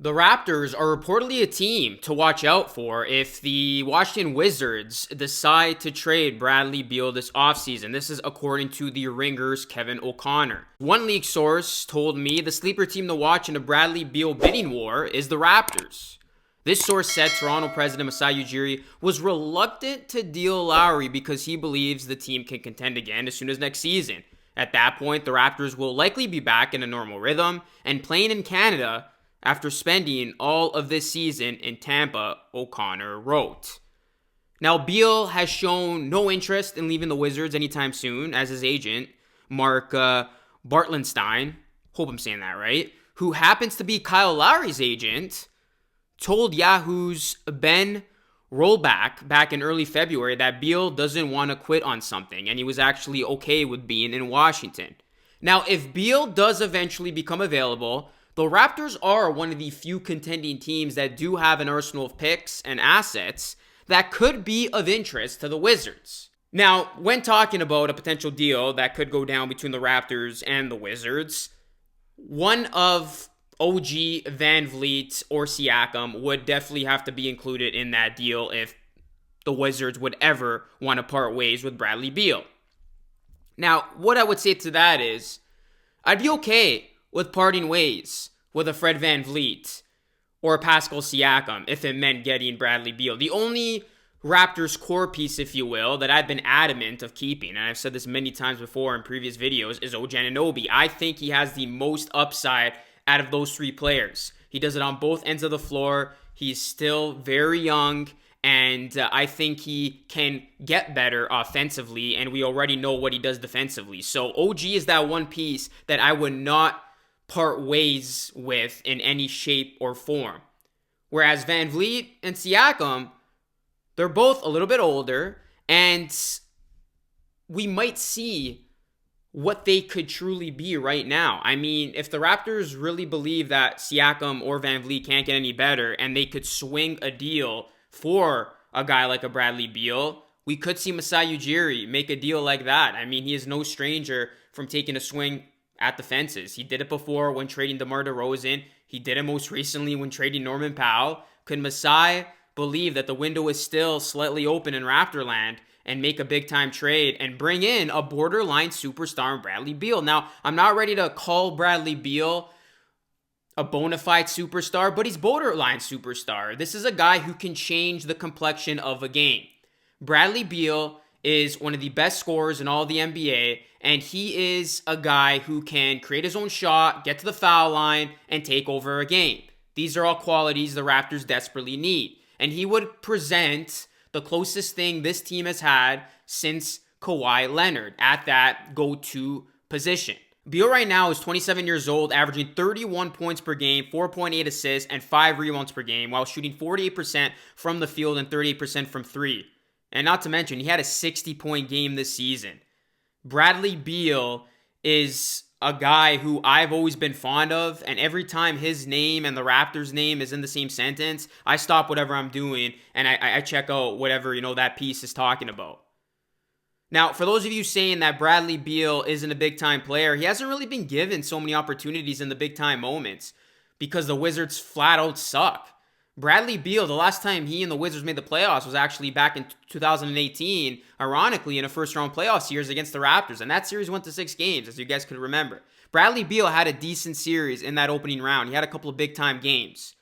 The Raptors are reportedly a team to watch out for if the Washington Wizards decide to trade Bradley Beal this offseason. This is according to the Ringer's Kevin O'Connor. One league source told me the sleeper team to watch in a Bradley Beal bidding war is the Raptors. This source said Toronto president Masai Ujiri was reluctant to deal Lowry because he believes the team can contend again as soon as next season. At that point, the Raptors will likely be back in a normal rhythm and playing in Canada after spending all of this season in Tampa, O'Connor wrote. Now, Beal has shown no interest in leaving the Wizards anytime soon, as his agent, Mark Bartlenstein, hope I'm saying that right, who happens to be Kyle Lowry's agent, told Yahoo's Ben Rollback back in early February that Beal doesn't want to quit on something, and he was actually okay with being in Washington. Now, if Beal does eventually become available, the Raptors are one of the few contending teams that do have an arsenal of picks and assets that could be of interest to the Wizards. Now, when talking about a potential deal that could go down between the Raptors and the Wizards, one of OG, Van Vliet, or Siakam would definitely have to be included in that deal if the Wizards would ever want to part ways with Bradley Beal. Now, what I would say to that is, I'd be okay with parting ways with a Fred Van Vliet or a Pascal Siakam if it meant getting Bradley Beal. The only Raptors core piece, if you will, that I've been adamant of keeping, and I've said this many times before in previous videos, is OG Anunoby. I think he has the most upside out of those three players. He does it on both ends of the floor. He's still very young, and I think he can get better offensively, and we already know what he does defensively. So OG is that one piece that I would not part ways with in any shape or form. Whereas Van Vliet and Siakam, they're both a little bit older, and we might see what they could truly be right now. I mean, if the Raptors really believe that Siakam or Van Vliet can't get any better and they could swing a deal for a guy like a Bradley Beal, we could see Masai Ujiri make a deal like that. I mean, he is no stranger from taking a swing at the fences. He did it before when trading DeMar DeRozan. He did it most recently when trading Norman Powell. Could Masai believe that the window is still slightly open in Raptorland and make a big-time trade and bring in a borderline superstar in Bradley Beal? Now, I'm not ready to call Bradley Beal a bona fide superstar, but he's borderline superstar. This is a guy who can change the complexion of a game. Bradley Beal is one of the best scorers in all of the NBA, and he is a guy who can create his own shot, get to the foul line, and take over a game. These are all qualities the Raptors desperately need. And he would present the closest thing this team has had since Kawhi Leonard at that go-to position. Beal right now is 27 years old, averaging 31 points per game, 4.8 assists, and 5 rebounds per game, while shooting 48% from the field and 38% from three. And not to mention, he had a 60-point game this season. Bradley Beal is a guy who I've always been fond of, and every time his name and the Raptors' name is in the same sentence, I stop whatever I'm doing and I check out whatever, that piece is talking about. Now, for those of you saying that Bradley Beal isn't a big-time player, he hasn't really been given so many opportunities in the big-time moments because the Wizards flat out suck. Bradley Beal, the last time he and the Wizards made the playoffs was actually back in 2018, ironically, in a first-round playoff series against the Raptors, and that series went to 6 games, as you guys could remember. Bradley Beal had a decent series in that opening round. He had a couple of big-time games.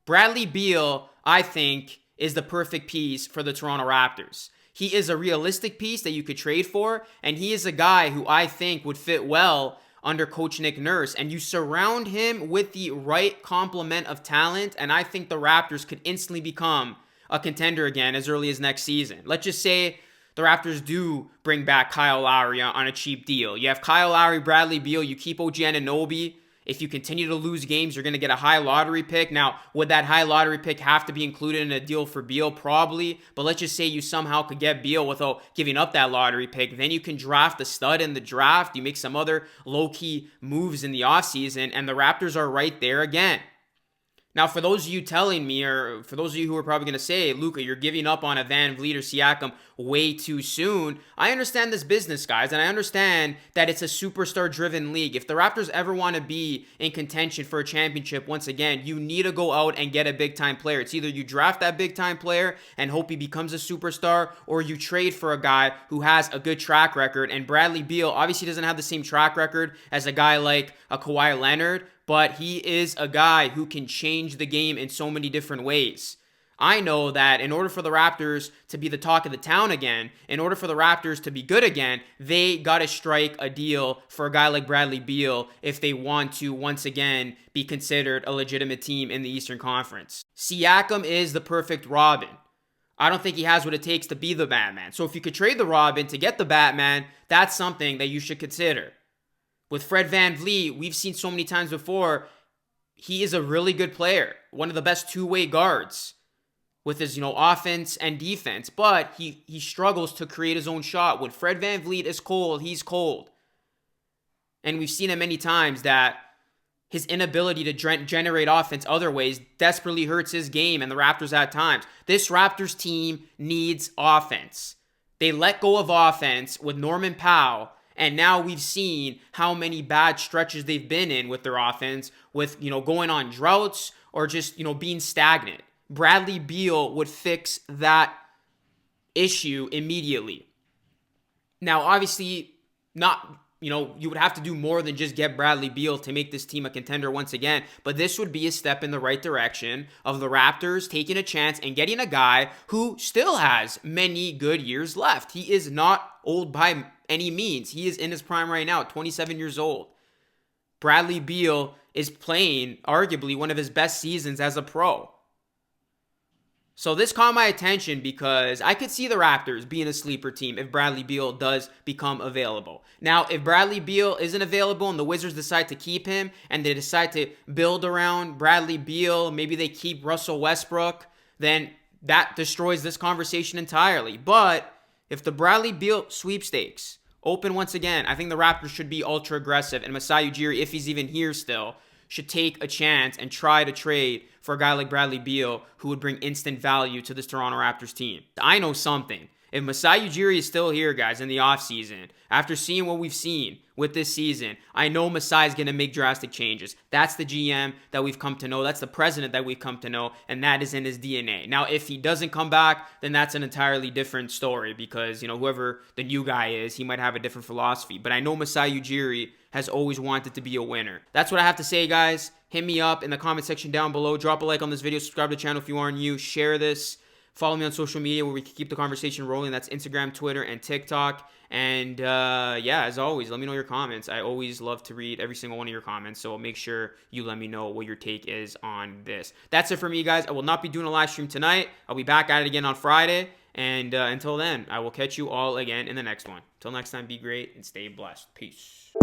Bradley Beal, I think, is the perfect piece for the Toronto Raptors. He is a realistic piece that you could trade for, and he is a guy who I think would fit well under Coach Nick Nurse, and you surround him with the right complement of talent, and I think the Raptors could instantly become a contender again as early as next season. Let's just say the Raptors do bring back Kyle Lowry on a cheap deal. You have Kyle Lowry, Bradley Beal, you keep OG Anunoby. If you continue to lose games, you're going to get a high lottery pick. Now, would that high lottery pick have to be included in a deal for Beal? Probably. But let's just say you somehow could get Beal without giving up that lottery pick. Then you can draft a stud in the draft. You make some other low-key moves in the offseason, and the Raptors are right there again. Now, for those of you telling me, or for those of you who are probably going to say, Luka, you're giving up on a Van Vliet or Siakam way too soon, I understand this business, guys, and I understand that it's a superstar-driven league. If the Raptors ever want to be in contention for a championship, once again, you need to go out and get a big-time player. It's either you draft that big-time player and hope he becomes a superstar, or you trade for a guy who has a good track record. And Bradley Beal obviously doesn't have the same track record as a guy like a Kawhi Leonard, but he is a guy who can change the game in so many different ways. I know that in order for the Raptors to be the talk of the town again, in order for the Raptors to be good again, they got to strike a deal for a guy like Bradley Beal if they want to once again be considered a legitimate team in the Eastern Conference. Siakam is the perfect Robin. I don't think he has what it takes to be the Batman. So if you could trade the Robin to get the Batman, that's something that you should consider. With Fred VanVleet, we've seen so many times before, he is a really good player. One of the best two-way guards with his, offense and defense. But he struggles to create his own shot. When Fred VanVleet is cold, he's cold. And we've seen it many times that his inability to generate offense other ways desperately hurts his game and the Raptors at times. This Raptors team needs offense. They let go of offense with Norman Powell. And now we've seen how many bad stretches they've been in with their offense, with, going on droughts or just, being stagnant. Bradley Beal would fix that issue immediately. Now, obviously, you would have to do more than just get Bradley Beal to make this team a contender once again. But this would be a step in the right direction of the Raptors taking a chance and getting a guy who still has many good years left. He is not old by any means. He is in his prime right now, 27 years old. Bradley Beal is playing arguably one of his best seasons as a pro. So this caught my attention because I could see the Raptors being a sleeper team if Bradley Beal does become available. Now, if Bradley Beal isn't available and the Wizards decide to keep him and they decide to build around Bradley Beal, maybe they keep Russell Westbrook, then that destroys this conversation entirely. But if the Bradley Beal sweepstakes open once again, I think the Raptors should be ultra aggressive, and Masai Ujiri, if he's even here still, should take a chance and try to trade for a guy like Bradley Beal who would bring instant value to this Toronto Raptors team. I know something. If Masai Ujiri is still here, guys, in the offseason, after seeing what we've seen with this season, I know Masai is going to make drastic changes. That's the GM that we've come to know. That's the president that we've come to know, and that is in his DNA. Now, if he doesn't come back, then that's an entirely different story because, whoever the new guy is, he might have a different philosophy. But I know Masai Ujiri has always wanted to be a winner. That's what I have to say, guys. Hit me up in the comment section down below. Drop a like on this video. Subscribe to the channel if you are new. Share this. Follow me on social media where we can keep the conversation rolling. That's Instagram, Twitter, and TikTok. And as always, let me know your comments. I always love to read every single one of your comments. So make sure you let me know what your take is on this. That's it for me, guys. I will not be doing a live stream tonight. I'll be back at it again on Friday. And until then, I will catch you all again in the next one. Till next time, be great and stay blessed. Peace.